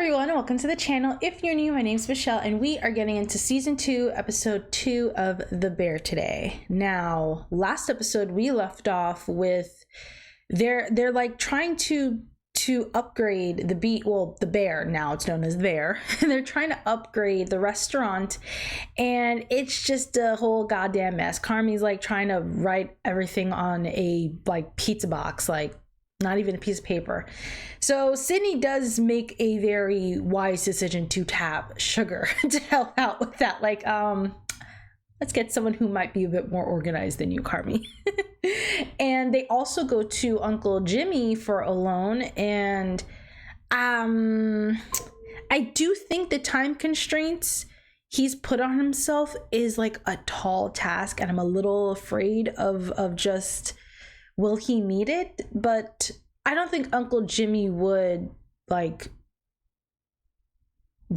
everyone, welcome to the channel. If you're new, my name's Michelle and we are getting into season 2 episode 2 of The Bear today. Now, last episode we left off with they're like trying to upgrade the Bear, now it's known as the Bear, and they're trying to upgrade the restaurant and it's just a whole goddamn mess. Carmy's like trying to write everything on a like pizza box, like not even a piece of paper. So Sydney does make a very wise decision to tap Sugar to help out with that. Like, let's get someone who might be a bit more organized than you, Carmy. And they also go to Uncle Jimmy for a loan. And I do think the time constraints he's put on himself is like a tall task. And I'm a little afraid of just, will he meet it? But I don't think Uncle Jimmy would like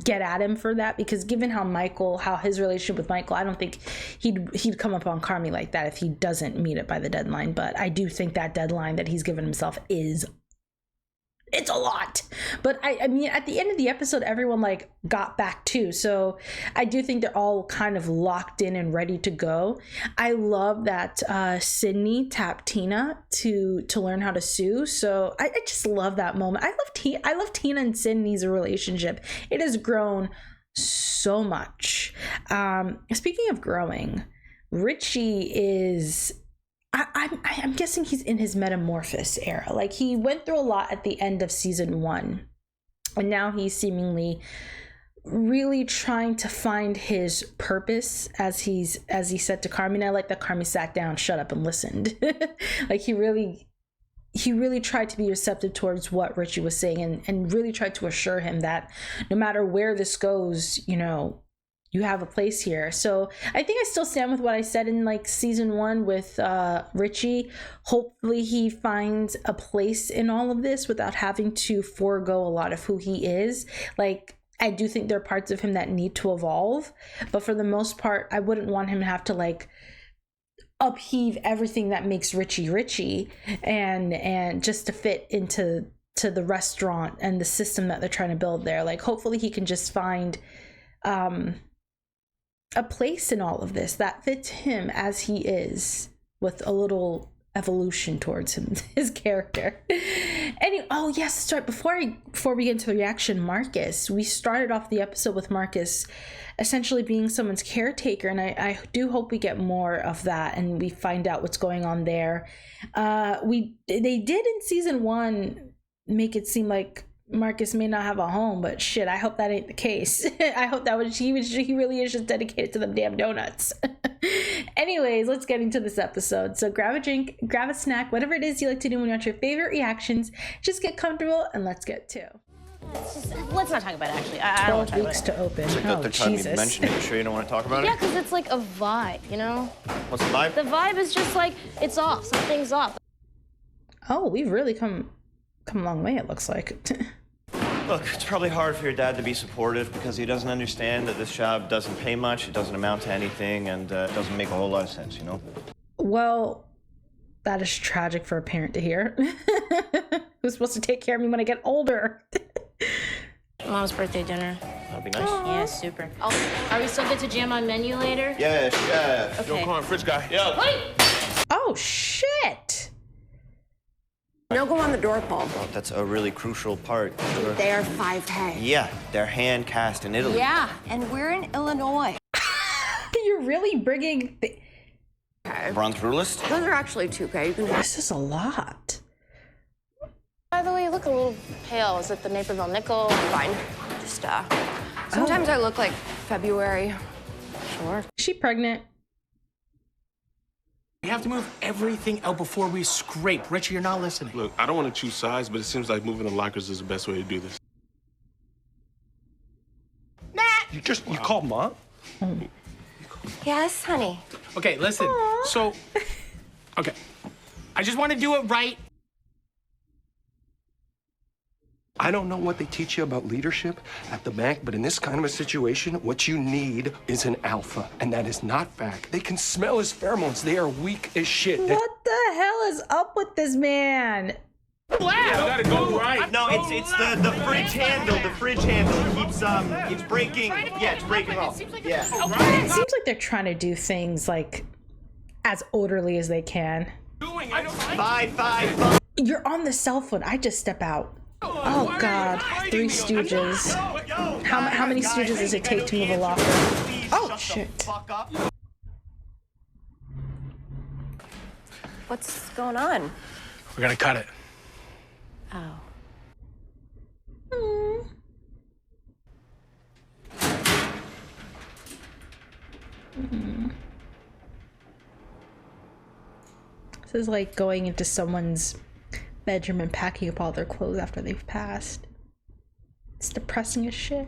get at him for that, because given how his relationship with Michael, I don't think he'd come up on Carmy like that if he doesn't meet it by the deadline. But I do think that deadline that he's given himself it's a lot. But I mean, at the end of the episode, everyone like got back too. So I do think they're all kind of locked in and ready to go. I love that Sydney tapped Tina to learn how to sew. So I just love that moment. I love Tina and Sydney's relationship. It has grown so much. Speaking of growing, Richie is, I'm guessing he's in his metamorphosis era. Like, he went through a lot at the end of season 1, and now he's seemingly really trying to find his purpose, as he said to Carmy. And I like that Carmy sat down, shut up, and listened. Like, he really tried to be receptive towards what Richie was saying, and really tried to assure him that no matter where this goes, you know, you have a place here. So I think I still stand with what I said in like season 1 with Richie. Hopefully he finds a place in all of this without having to forego a lot of who he is. Like, I do think there are parts of him that need to evolve, but for the most part, I wouldn't want him to have to like upheave everything that makes Richie and just to fit into the restaurant and the system that they're trying to build there. Like, hopefully he can just find a place in all of this that fits him as he is, with a little evolution towards him, his character. Anyway, oh yes, start before we get into the reaction. Marcus, we started off the episode with Marcus essentially being someone's caretaker, and I do hope we get more of that and we find out what's going on there. They did in season 1 make it seem like Marcus may not have a home, but shit, I hope that ain't the case. I hope he really is just dedicated to them damn donuts. Anyways, let's get into this episode. So grab a drink, grab a snack, whatever it is you like to do when you watch your favorite reactions. Just get comfortable and let's get to. Let's not talk about it, actually. I don't want to talk about it. 12 weeks to open. It's like the third time you mentioned it. You sure you don't want to talk about it? Yeah, because it's like a vibe, you know? What's the vibe? The vibe is just like, it's off. Something's off. Oh, we've really come a long way, it looks like. Look, it's probably hard for your dad to be supportive because he doesn't understand that this job doesn't pay much, it doesn't amount to anything, and it doesn't make a whole lot of sense, you know? Well, that is tragic for a parent to hear. Who's supposed to take care of me when I get older? Mom's birthday dinner. That'd be nice. Yeah, super. Are we still good to jam on menu later? Yeah, chef. Okay. Yo, come on, fridge guy. Yo. Wait! Oh, shit! No go on the door, Paul. Well, that's a really crucial part. They're 5K. Yeah, they're hand cast in Italy. Yeah, and we're in Illinois. You're really bringing... Okay. Bronze rulist? Those are actually 2K. You can have. This is a lot. By the way, you look a little pale. Is it the Naperville nickel? Fine. Just, sometimes I look like February. Sure. Is she pregnant? We have to move everything out before we scrape. Richie, you're not listening. Look, I don't want to choose sides, but it seems like moving the lockers is the best way to do this. You called Mom? Yes, honey. Okay, listen. Aww. So, okay. I just want to do it right. I don't know what they teach you about leadership at the bank, but in this kind of a situation, what you need is an alpha, and that is not fact. They can smell his pheromones. They are weak as shit. What the hell is up with this man? Gotta go right. No, it's the fridge handle. The fridge handle keeps it's breaking. Yeah, it's breaking off. Yeah. It seems like they're trying to do things like as orderly as they can. Five. You're on the cell phone. I just step out. Oh God, Three Stooges. How many Stooges does it take to move a locker? Oh shit. What's going on? We're gonna cut it. Oh. This is like going into someone's bedroom and packing up all their clothes after they've passed. It's depressing as shit.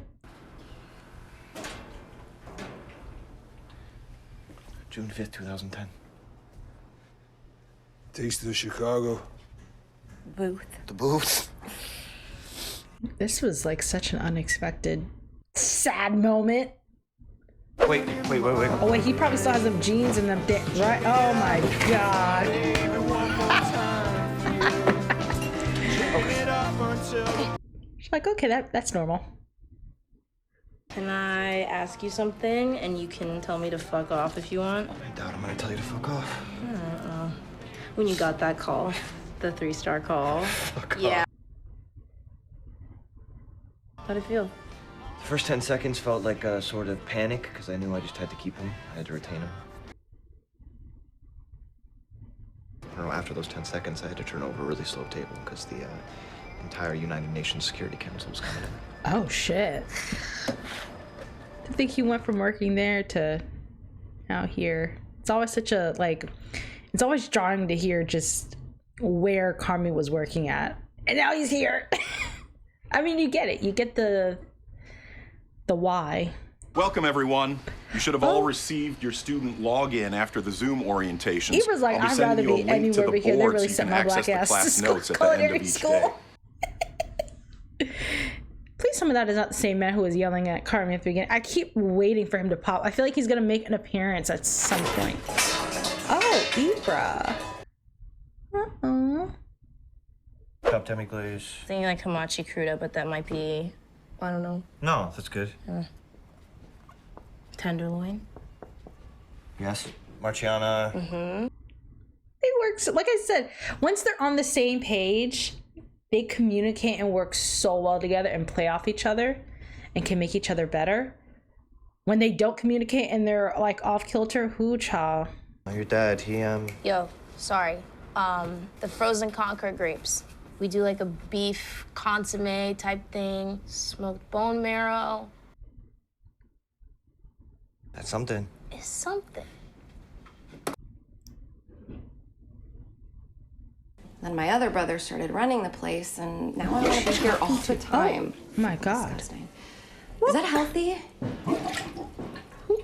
June 5th, 2010. Taste of Chicago. Booth. The booth. This was like such an unexpected, sad moment. Wait. Oh wait, he probably still has them jeans and them right? Oh my God. She's like, okay, that's normal. Can I ask you something and you can tell me to fuck off if you want? I doubt I'm gonna tell you to fuck off. When you got that call, the 3-star call. Fuck Yeah. off. How'd it feel? The first 10 seconds felt like a sort of panic because I knew I just had to keep him. I had to retain him. I don't know, after those 10 seconds, I had to turn over a really slow table because the entire United Nations Security Council was coming in. Oh shit. To think he went from working there to now here. It's always such a it's always jarring to hear just where Carmy was working at. And now he's here. I mean, you get it. You get the why. Welcome, everyone. You should have all received your student login after the Zoom orientations. Ebra's like, I'd rather be anywhere but here. They really sent my black ass to culinary school. Please tell me that is not the same man who was yelling at Carmy at the beginning. I keep waiting for him to pop. I feel like he's gonna make an appearance at some point. Oh, Ebra. Chopped demi-glaze. Thinking like hamachi cruda, but that might be, I don't know, No, that's good. tenderloin. Yes. Marciana. They work so, like I said, once they're on the same page, they communicate and work so well together and play off each other and can make each other better. When they don't communicate and they're like off kilter, hoo-cha. Your dad, he Yo, sorry. The frozen Concord grapes. We do like a beef consomme type thing, smoked bone marrow. That's something. It's something. Then my other brother started running the place, and now I want to be here all the time. Oh my God. Disgusting. Is that healthy?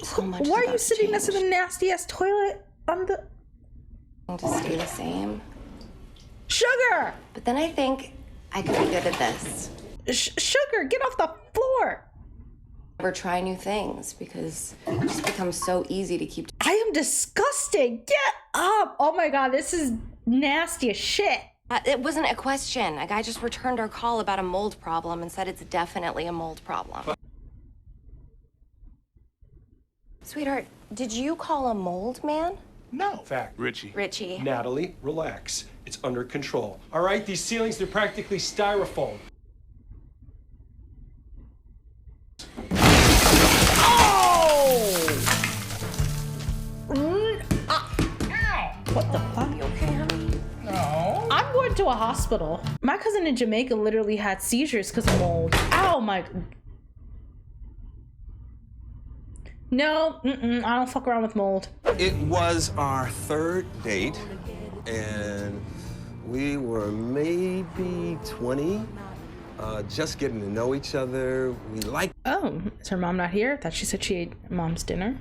So much. Why are you sitting next to the nasty ass toilet on the... To stay the same. Sugar! But then I think I could be good at this. Sugar, get off the floor! Or try new things because it just becomes so easy to keep. I am disgusting. Get up! Oh my God, this is nasty as shit. It wasn't a question. A guy just returned our call about a mold problem and said it's definitely a mold problem. Sweetheart, did you call a mold man? No. Fact. Richie. Richie. Natalie, relax. It's under control. All right, these ceilings, they're practically styrofoam. What the fuck? You okay, honey? I'm going to a hospital. My cousin in Jamaica literally had seizures because of mold. Ow, my... No, I don't fuck around with mold. It was our third date, and we were maybe 20, just getting to know each other. We liked. Oh, is her mom not here? I thought she said she ate mom's dinner.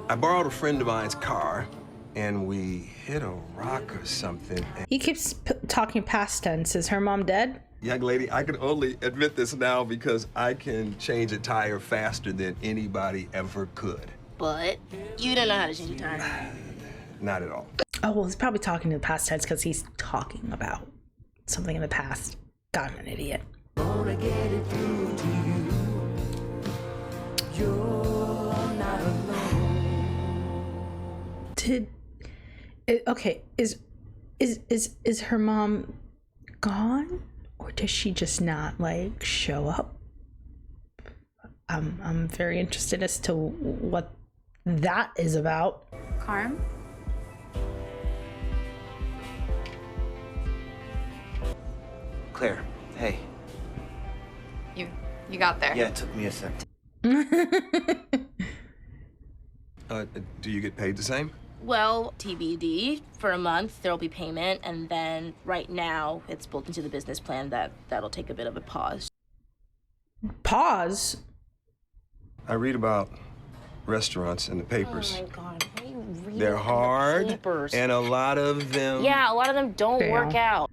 I borrowed a friend of mine's car, and we hit a rock or something. And He keeps talking past tense. Is her mom dead? young lady, I can only admit this now because I can change a tire faster than anybody ever could. But you didn't know how to change your tire. Not at all. Oh, well, he's probably talking in the past tense because he's talking about something in the past. God, I'm an idiot. Gonna get it through to you. You're not alone. Okay, is her mom gone, or does she just not like show up? I'm very interested as to what that is about. Carm? Claire, hey. You got there. Yeah, it took me a sec. Do you get paid the same? Well, TBD. For a month, there'll be payment, and then right now, it's built into the business plan that'll take a bit of a pause. Pause? I read about restaurants in the papers. Oh my God, what are you reading? They're in the hard, papers? and a lot of them... Yeah, a lot of them don't work out.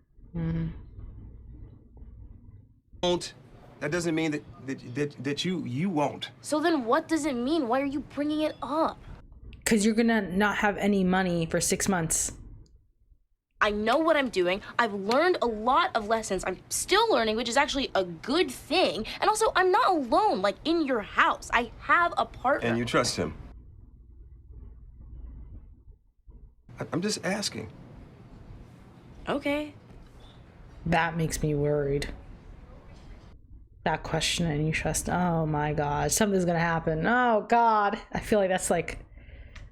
Won't. That doesn't mean that you won't. So then what does it mean? Why are you bringing it up? Because you're gonna not have any money for 6 months. I know what I'm doing. I've learned a lot of lessons. I'm still learning, which is actually a good thing. And also, I'm not alone, like, in your house. I have a partner. And you trust him. I'm just asking. Okay. That makes me worried. That question, and you trust. Oh my God, something's gonna happen. Oh God, I feel like that's like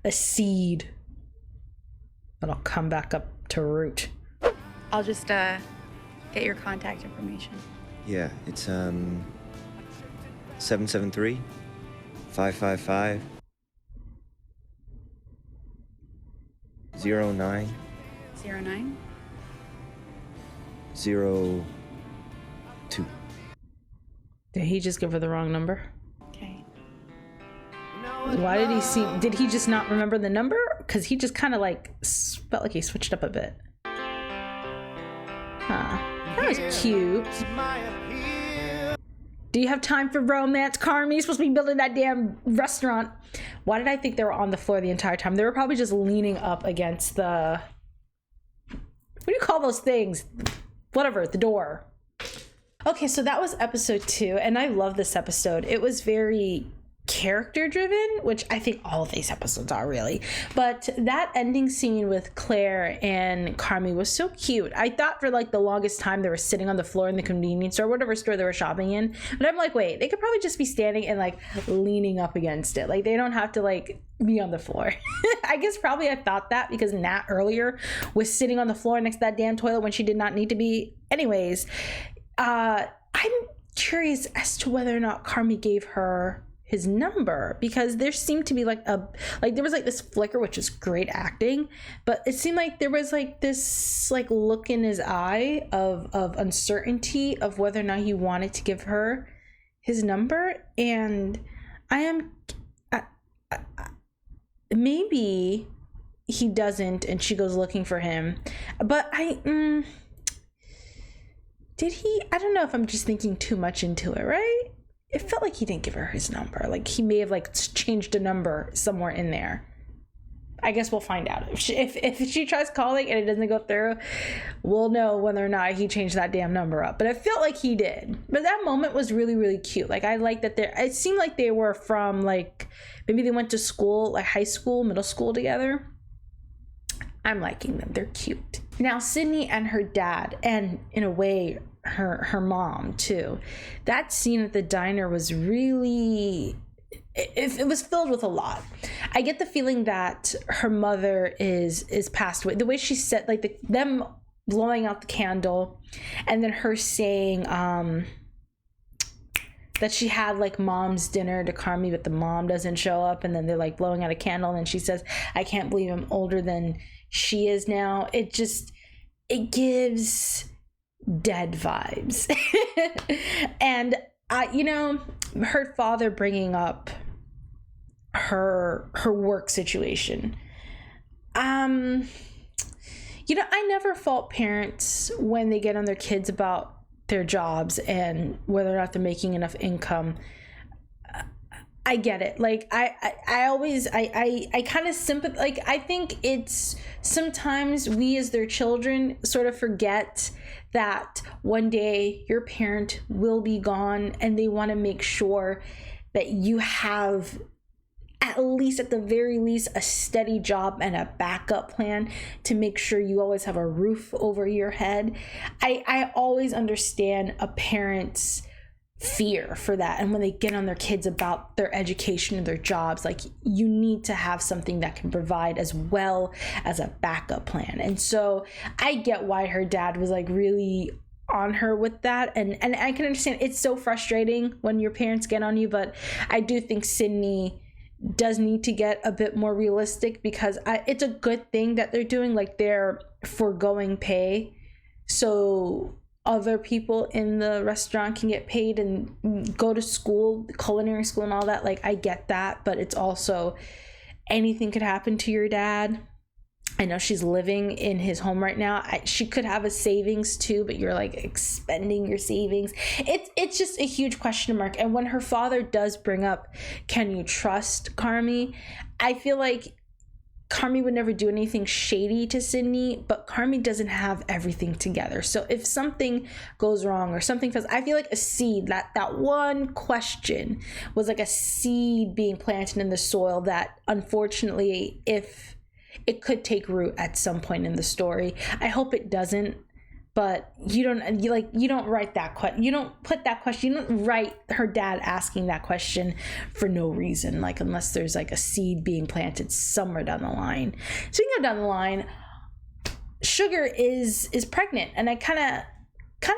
a seed that'll come back up to root. I'll just get your contact information. Yeah, it's 773 555 09 09? 02. Did he just give her the wrong number? Okay. Why did did he just not remember the number? Because he just kind of like felt like he switched up a bit. Huh. That was cute. Do you have time for romance, Carmy? You're supposed to be building that damn restaurant. Why did I think they were on the floor the entire time? They were probably just leaning up against the... What do you call those things? Whatever, the door. Okay, so that was episode 2, and I love this episode. It was very character driven, which I think all of these episodes are really. But that ending scene with Claire and Carmy was so cute. I thought for like the longest time they were sitting on the floor in the convenience store, whatever store they were shopping in. But I'm like, wait, they could probably just be standing and like leaning up against it. Like they don't have to like be on the floor. I guess probably I thought that because Nat earlier was sitting on the floor next to that damn toilet when she did not need to be. Anyways, I'm curious as to whether or not Carmy gave her his number, because there seemed to be there was like this flicker, which is great acting, but it seemed like there was like this like look in his eye of uncertainty of whether or not he wanted to give her his number. And maybe he doesn't and she goes looking for him, but did he? I don't know if I'm just thinking too much into it, right? It felt like he didn't give her his number. Like he may have like changed a number somewhere in there. I guess we'll find out. If she tries calling and it doesn't go through, we'll know whether or not he changed that damn number up. But it felt like he did. But that moment was really, really cute. Like I like that it seemed like they were from like, maybe they went to school, like high school, middle school together. I'm liking them. They're cute. Now, Sydney and her dad, and in a way, her mom too. That scene at the diner was really... It was filled with a lot. I get the feeling that her mother is passed away. The way she said, like them blowing out the candle, and then her saying that she had like mom's dinner to Carmy, but the mom doesn't show up, and then they're like blowing out a candle, and she says, "I can't believe I'm older than she is now." It gives dead vibes. And her father bringing up her work situation. I never fault parents when they get on their kids about their jobs and whether or not they're making enough income. I get it. Like I always kind of sympathize. Like I think it's sometimes we as their children sort of forget that one day your parent will be gone, and they want to make sure that you have, at least at the very least, a steady job and a backup plan to make sure you always have a roof over your head. I always understand a parent's fear for that, and when they get on their kids about their education and their jobs, like, you need to have something that can provide as well as a backup plan. And so I get why her dad was like really on her with that, and I can understand it's so frustrating when your parents get on you, but I do think Sydney does need to get a bit more realistic, because it's a good thing that they're doing, like, they're foregoing pay so other people in the restaurant can get paid and go to school, culinary school and all that. Like, I get that, but it's also, anything could happen to your dad. I know she's living in his home right now. She could have a savings too, but you're like expending your savings. It's just a huge question mark. And when her father does bring up, can you trust Carmy? I feel like Carmy would never do anything shady to Sydney, but Carmy doesn't have everything together. So if something goes wrong or something, because I feel like a seed, that one question was like a seed being planted in the soil that, unfortunately, if it could take root at some point in the story. I hope it doesn't, but you don't write that question. You don't put that question. You don't write her dad asking that question for no reason, like, unless there's like a seed being planted somewhere down the line. Speaking of down the line, Sugar is pregnant, and I kind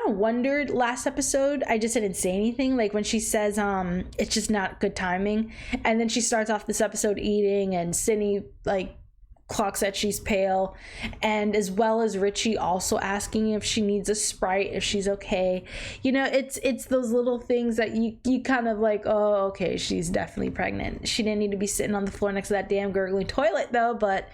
of wondered last episode. I just didn't say anything, like when she says it's just not good timing, and then she starts off this episode eating, and Sydney like clocks that she's pale, and as well as Richie also asking if she needs a Sprite, if she's okay. You know, it's those little things that you kind of like, oh, okay, she's definitely pregnant. She didn't need to be sitting on the floor next to that damn gurgling toilet though, but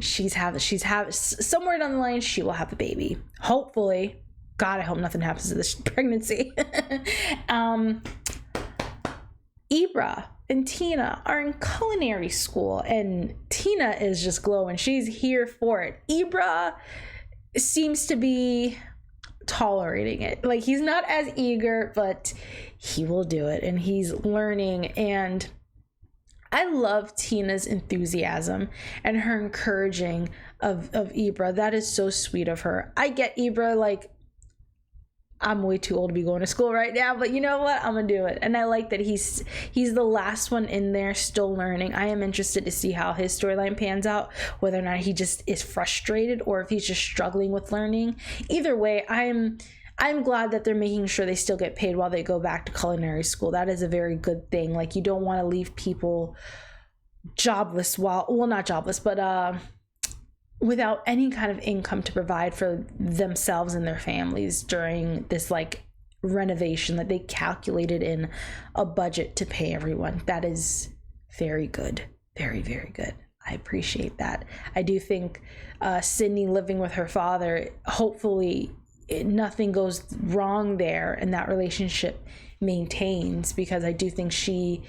she's somewhere down the line she will have a baby, hopefully. God, I hope nothing happens to this pregnancy. Ebra and Tina are in culinary school, and Tina is just glowing. She's here for it. Ebra seems to be tolerating it. Like, he's not as eager, but he will do it, and he's learning. And I love Tina's enthusiasm and her encouraging of Ebra. That is so sweet of her. I get Ebra, like, I'm way too old to be going to school right now, but you know what? I'm gonna do it. And I like that he's the last one in there still learning. I am interested to see how his storyline pans out, whether or not he just is frustrated or if he's just struggling with learning. Either way, I'm glad that they're making sure they still get paid while they go back to culinary school. That is a very good thing. Like, you don't want to leave people jobless not jobless, but without any kind of income to provide for themselves and their families during this like renovation that they calculated in a budget to pay everyone. That is very good. Very, very good. I appreciate that. I do think Sydney living with her father, hopefully nothing goes wrong there and that relationship maintains, because I do think it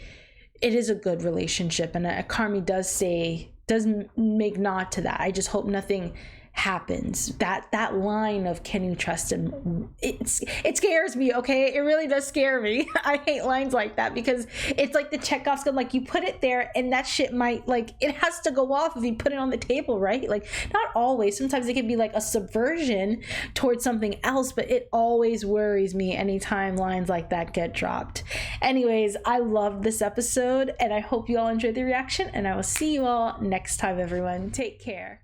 is a good relationship, and Carmy does make nod to that. I just hope nothing happens. That line of "can you trust him," it scares me. Okay, it really does scare me. I hate lines like that, because it's like the Chekhov's gun. Like, you put it there and that shit might, like, it has to go off if you put it on the table, right? Like, not always. Sometimes it can be like a subversion towards something else, but it always worries me anytime lines like that get dropped. Anyways, I loved this episode, and I hope you all enjoyed the reaction, and I will see you all next time, everyone. Take care.